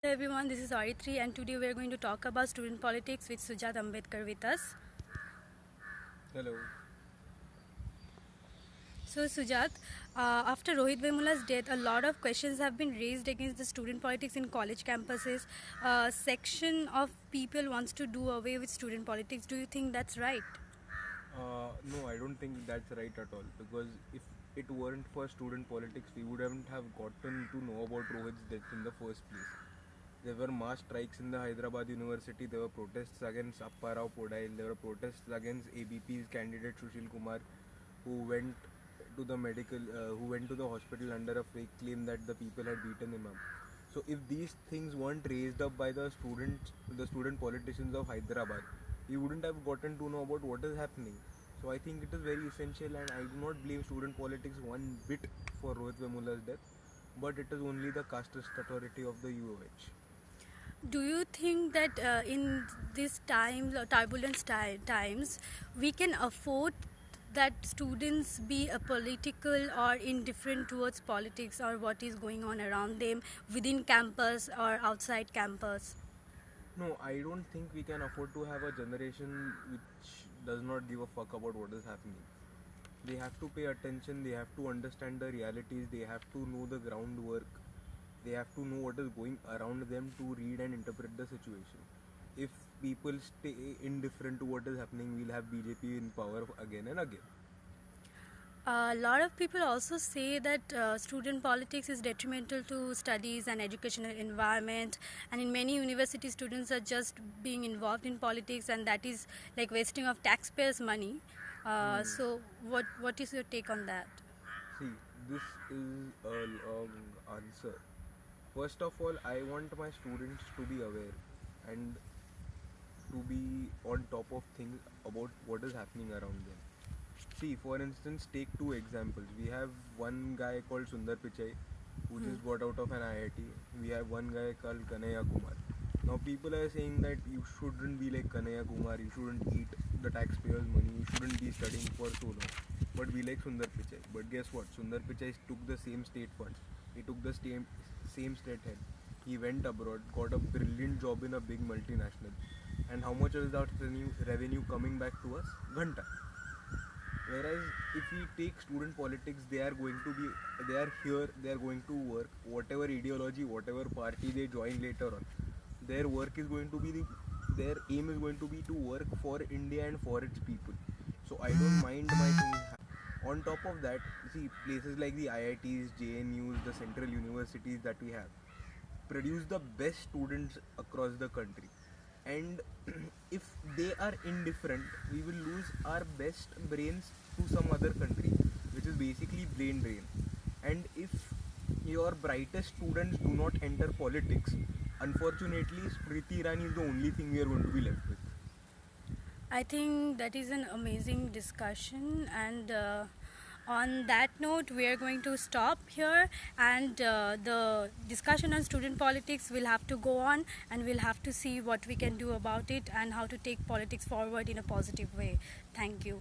Hello everyone, this is Aritri and today we are going to talk about student politics with Sujat Ambedkar with us. Hello. So Sujat, after Rohit Vemula's death, a lot of questions have been raised against the student politics in college campuses. A section of people wants to do away with student politics. Do you think that's right? No, I don't think that's right at all. Because if it weren't for student politics, we wouldn't have gotten to know about Rohit's death in the first place. There were mass strikes in the Hyderabad University. There were protests against Appa Rao Podail. There were protests against ABP's candidate Sushil Kumar, who went who went to the hospital under a fake claim that the people had beaten him up. So if these things weren't raised up by the student politicians of Hyderabad, we wouldn't have gotten to know about what is happening. So I think it is very essential, and I do not blame student politics one bit for Rohit Vemula's death, but it is only the casteist authority of the UOH. Do you think that in these times, turbulent times, we can afford that students be a political or indifferent towards politics or what is going on around them within campus or outside campus? No, I don't think we can afford to have a generation which does not give a fuck about what is happening. They have to pay attention, they have to understand the realities, they have to know the groundwork, they have to know what is going around them to read and interpret the situation. If people stay indifferent to what is happening, we'll have BJP in power again and again. A lot of people also say that student politics is detrimental to studies and educational environment, and in many universities students are just being involved in politics, and that is like wasting of taxpayers' money. So what is your take on that? See, this is a long answer. First of all, I want my students to be aware and to be on top of things about what is happening around them. See, for instance, take two examples. We have one guy called Sundar Pichai who just got out of an IIT. We have one guy called Kanhaiya Kumar. Now, people are saying that you shouldn't be like Kanhaiya Kumar, you shouldn't eat the taxpayers' money, you shouldn't be studying for so long. But we like Sundar Pichai. But guess what? Sundar Pichai took the same state funds, he took the same state head. He went abroad, got a brilliant job in a big multinational. And how much is that revenue coming back to us? Ghanta. Whereas if we take student politics, they are here, they are going to work, whatever ideology, whatever party they join later on. Their work is going to be their aim is going to be to work for India and for its people. So I don't mind my things. On top of that, see, places like the IITs, JNUs, the central universities that we have produce the best students across the country. And if they are indifferent, we will lose our best brains to some other country, which is basically brain drain. And if your brightest students do not enter politics, unfortunately Smriti Irani is the only thing we are going to be left with. I think that is an amazing discussion, and on that note, we are going to stop here. And the discussion on student politics will have to go on, and we'll have to see what we can do about it and how to take politics forward in a positive way. Thank you.